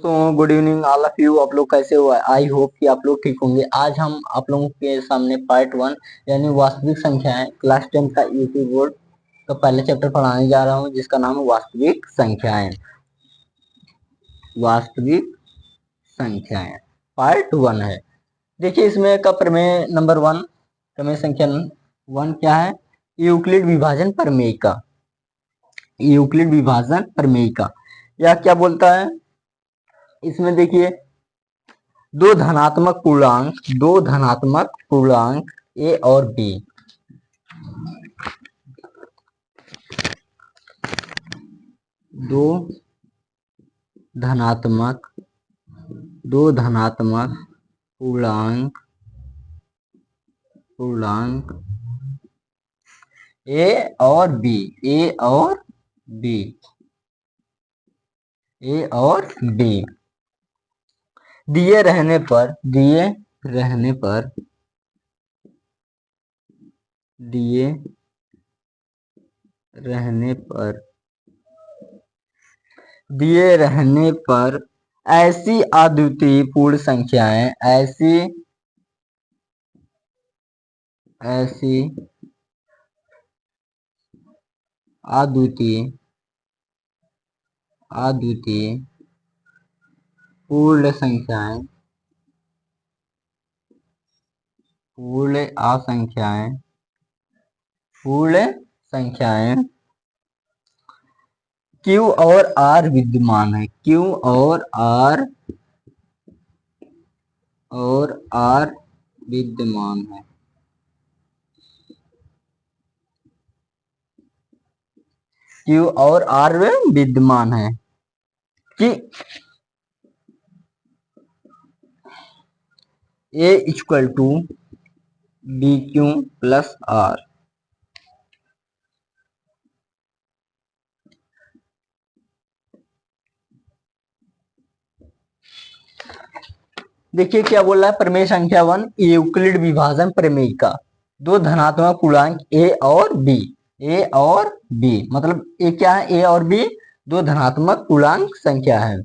तो good evening all of you. आप लोग कैसे हो? आई होप कि आप लोग ठीक होंगे। आज हम आप लोगों के सामने पार्ट 1 यानी वास्तविक संख्याएं क्लास 10 का यूपी बोर्ड का पहले चैप्टर पढ़ाने जा रहा हूं, जिसका नाम है वास्तविक संख्याएं। वास्तविक संख्याएं पार्ट 1 है। देखिए इसमें का प्रमेय नंबर 1, प्रमेय संख्या 1 क्या है? यूक्लिड विभाजन प्रमेय का। यूक्लिड विभाजन प्रमेय का यह क्या बोलता है? इसमें देखिए दो धनात्मक पूर्णांक ए और बी, दो धनात्मक पूर्णांक ए और बी दिए रहने पर ऐसी अद्वितीय पूर्ण संख्याएं अद्वितीय पूर्ण संख्याएं Q और R विद्यमान है। Q और R विद्यमान है। Q और R विद्यमान है कि A equal to BQ plus R। देखिए क्या बोल रहा है प्रमेय संख्या 1, यूक्लिड विभाजन प्रमेय का। दो धनात्मक पूर्णांक ए और बी मतलब ए क्या है? ए और बी दो धनात्मक पूर्णांक संख्या है।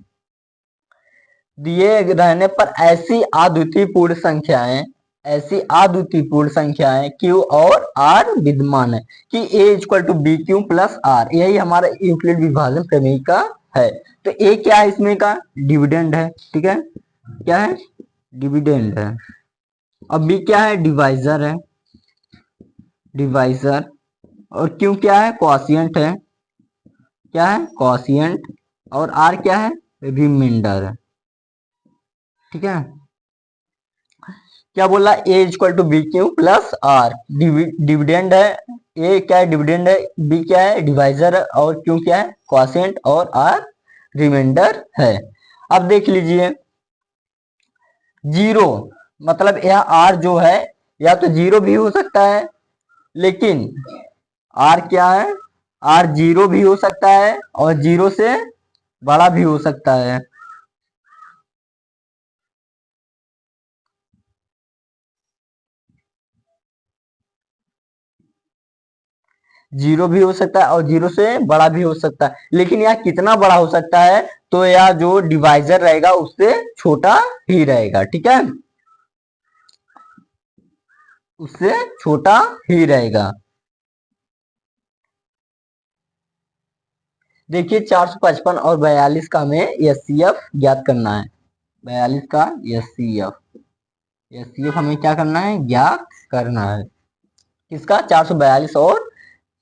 दिए रहने पर ऐसी अद्वितीय पूर्ण संख्याएं Q और R विद्यमान है कि A equal to B Q plus R। यही हमारा यूक्लिड विभाजन प्रमेय का है। तो A क्या है? इसमें का डिविडेंड है। ठीक है, क्या है? डिविडेंड है। अब B क्या है? डिवाइजर है। और Q क्या है? क्वोशिएंट है। क्या है? क्वोशिएंट। और R क्या है? रिमाइंडर है। ठीक है, क्या बोला? A equal to B Q plus R dividend है। A क्या है? डिविडेंड है। B क्या है? डिवाइजर है। और Q क्या है? क्वोशिएंट। और R रिमाइंडर है। अब देख लीजिए जीरो मतलब यह R जो है या तो जीरो भी हो सकता है, लेकिन R क्या है? R जीरो भी हो सकता है और जीरो से बड़ा भी हो सकता है। जीरो भी हो सकता है और जीरो से बड़ा भी हो सकता है, लेकिन यह कितना बड़ा हो सकता है? तो यह जो डिवाइजर रहेगा उससे छोटा ही रहेगा। ठीक है, उससे छोटा ही रहेगा। देखिए 455 और 42 का हमें एचसीएफ ज्ञात करना है। 42 का एचसीएफ हमें क्या करना है? ज्ञात करना है। किसका? 442 और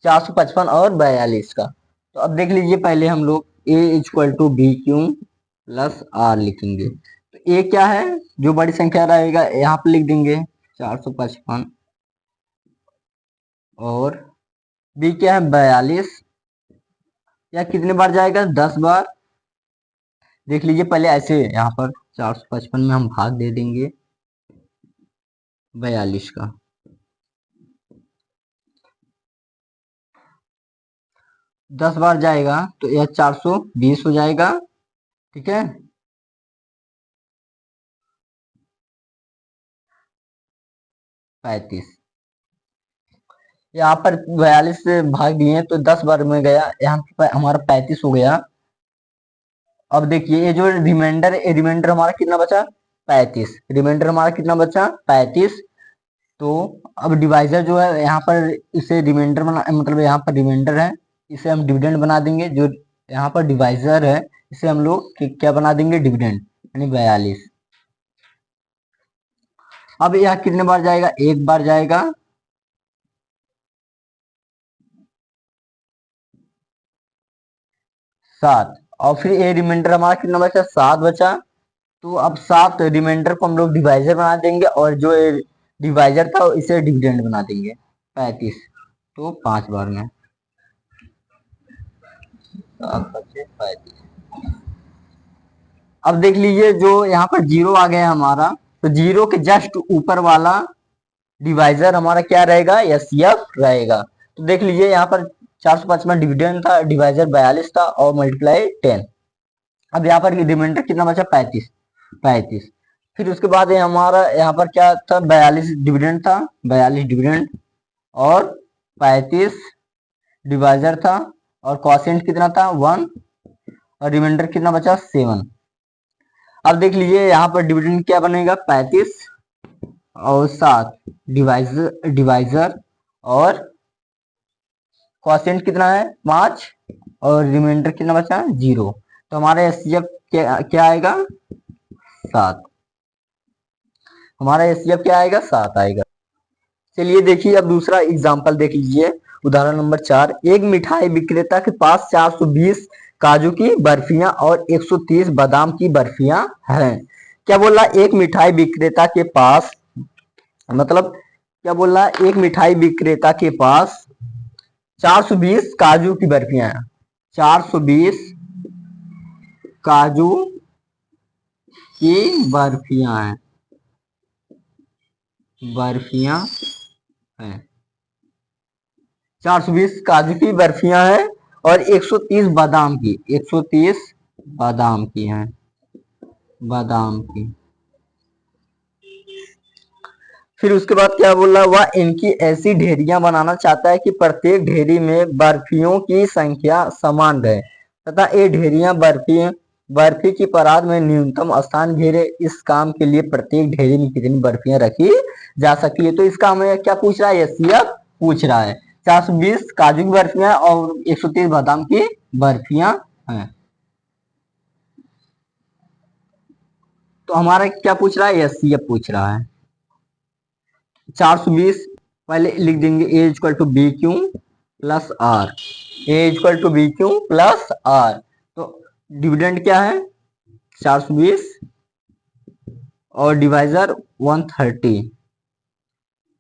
455 और 42 का। तो अब देख लीजिए पहले हम लोग A equal to B Q plus R लिखेंगे। तो A क्या है? जो बड़ी संख्या रहेगा यहाँ पे लिख देंगे 455 और B क्या है? 42। या कितने बार जाएगा? 10 बार। देख लीजिए पहले ऐसे यहाँ पर 455 में हम भाग दे देंगे 42 का। 10 बार जाएगा तो यह 420 हो जाएगा। ठीक है, 35। यहाँ पर 42 से भाग दिए तो 10 बार में गया, यहाँ पर हमारा 35 हो गया। अब देखिए ये जो रिमाइंडर हमारा कितना बचा, 35। रिमाइंडर हमारा कितना बचा, 35। तो अब डिवाइजर जो है यहाँ पर इसे रिमाइंडर बना, मतलब यहाँ पर रिमाइंडर है, इसे हम डिविडेंड बना देंगे। जो यहाँ पर डिवाइजर है इसे हम लोग क्या बना देंगे, डिविडेंड, यानी 42। अब यह कितने बार जाएगा, एक बार जाएगा। सात। और फिर ये रिमाइंडर हमारा कितना बचा, 7 बचा। तो अब 7 रिमाइंडर को हम लोग डिवाइजर बना देंगे और जो डिवाइजर था इसे डिविडेंड बना देंगे, 35। तो 5 बार में 7 बचे 35। अब देख लीजिए जो यहाँ पर जीरो आ गया हमारा, तो जीरो के जस्ट ऊपर वाला डिवाइजर हमारा क्या रहेगा, एससीएफ रहेगा। तो देख लीजिए यहाँ पर 455 डिविडेंड था, डिवाइजर 42 था और मल्टीप्लाई 10। अब यहाँ पर रिमाइंडर कितना बचा, 35। फिर उसके बाद हमारा यहाँ पर क्या था, 42 डिविडेंड था, 42 डिविडेंड और 35 डिवाइजर था और क्वोशिएंट कितना था, 1 और रिमाइंडर कितना बचा, 7। अब देख लीजिए यहाँ पर डिविडेंड क्या बनेगा, 35 और 7 डिवाइजर और क्वोशिएंट कितना है, 5 और रिमाइंडर कितना बचा, 0। तो हमारा एससीएफ क्या आएगा, 7। हमारा एससीएफ क्या आएगा, 7 आएगा। चलिए देखिए अब दूसरा एग्जांपल देख लीजिए, उदाहरण नंबर 4। एक मिठाई विक्रेता के पास 420 काजू की बर्फियां और 130 बादाम की बर्फियां हैं। क्या बोल रहा, एक मिठाई विक्रेता के पास, मतलब क्या बोल रहा, एक मिठाई विक्रेता के पास 420 काजू की बर्फियां हैं, 420 काजू की बर्फियां हैं, हैं 420 काजू की बर्फियां हैं और 130 बादाम की, 130 बादाम की हैं, बादाम की। फिर उसके बाद क्या बोल रहा, वह इनकी ऐसी ढेरियां बनाना चाहता है कि प्रत्येक ढेरी में बर्फियों की संख्या समान रहे तथा ये ढेरियां बर्फी की परात में न्यूनतम स्थान घेरे। इस काम के लिए प्रत्येक ढेरी में कितनी बर्फियां रखी जा सकती है। तो इसका हमें क्या पूछ रहा है, एससीएफ पूछ रहा है। 420 काजू की बर्फियां और 130 बादाम की बर्फियां हैं। तो हमारा क्या पूछ रहा है, एससीएफ पूछ रहा है। 420 पहले लिख देंगे, A equal to B Q plus are, A equal to B Q plus R. तो डिविडेंड क्या है, 420 और डिवाइजर 130।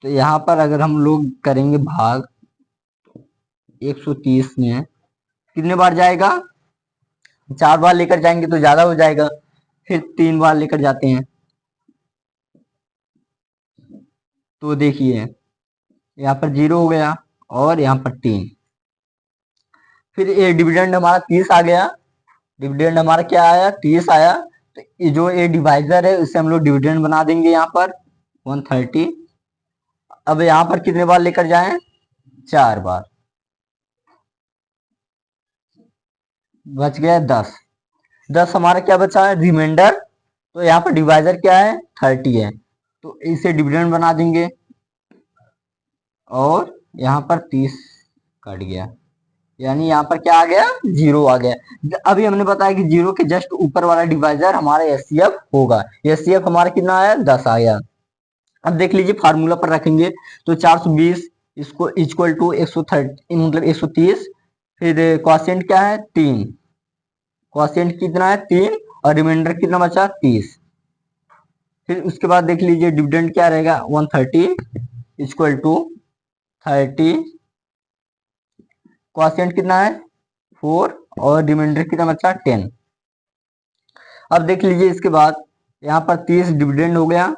तो यहाँ पर अगर हम लोग करेंगे भाग 130 में कितने बार जाएगा, 4 बार लेकर जाएंगे तो ज्यादा हो जाएगा, फिर 3 बार लेकर जाते हैं। तो देखिए यहाँ पर 0 हो गया और यहाँ पर 3। फिर ये डिविडेंड हमारा 30 आ गया, डिविडेंड हमारा क्या आया, 30 आया। तो ये जो ये डिवाइजर है उसे हम लोग डिविडेंड बना देंगे यहाँ पर 130। अब यहाँ पर कितने बार लेकर जाएं, 4 बार, बच गया 10 हमारा क्या बचा है, रिमाइंडर। तो यहाँ पर डिवाइजर क्या है, 30 है, तो इसे डिविडेंड बना देंगे और यहाँ पर 30 कट गया, यानी यहाँ पर क्या आ गया, 0 आ गया। अभी हमने बताया कि 0 के जस्ट ऊपर वाला डिवाइजर हमारा एससीएफ होगा। एससीएफ हमारा कितना आया, 10 आया। अब देख लीजिए फार्मूला पर रखेंगे तो 420 इसको इक्वल टू 130, मतलब 130। फिर क्वोशिएंट क्या है, 3, क्वोशिएंट कितना है, 3 और रिमाइंडर कितना बचा, 30। फिर उसके बाद देख लीजिए डिविडेंड क्या रहेगा, 130 इक्वल टू 30, क्वोशिएंट कितना है, 4 और रिमाइंडर कितना बचा, 10। अब देख लीजिए इसके बाद यहाँ पर 30 डिविडेंड हो गया,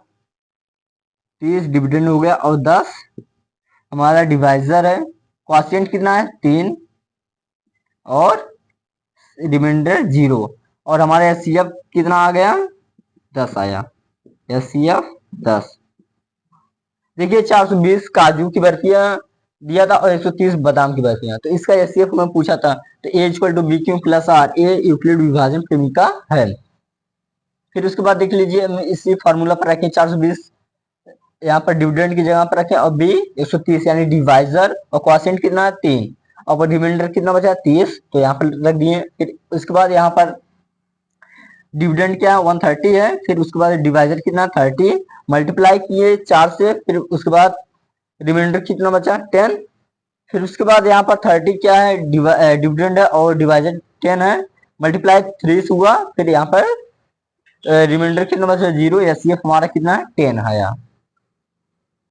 30 डिविडेंड हो गया और 10 हमारा डिवाइजर है। क्वोशिएंट कितना है, 3 और रिमाइंडर 0 और हमारा एचसीएफ कितना आ गया, 10 आया, एचसीएफ 10। देखिए 420 काजू की बर्फियां दिया था और 130 बादाम की बर्फियां। तो इसका एचसीएफ में पूछा था, तो a equal to B Q plus are, a Euclid विभाजन प्रेमिका है। फिर उसके बाद देख लीजिए, हम इसी फार्मूला पर रखें 420, यहाँ पर डिविडेंड की जगह पर रखें, और बी 130 यानी डिवाइजर, और क्वोशिएंट कितना 3, और रिमाइंडर कितना बचा 30, तो यहाँ पर रख दिए। फिर उसके बाद यहाँ पर डिविडेंड क्या 130 है, फिर उसके बाद डिवाइजर कितना 30, मल्टीप्लाई किए 4 से, फिर उसके बाद रिमाइंडर कितना बचा 10, फिर उसके बाद यहाँ पर 30 क्या है डिविडेंड है, और डिवाइजर 10 है, मल्टीप्लाई 3 से हुआ, फिर यहाँ पर रिमाइंडर कितना बचा 0, एचसीएफ हमारा कितना 10 आया।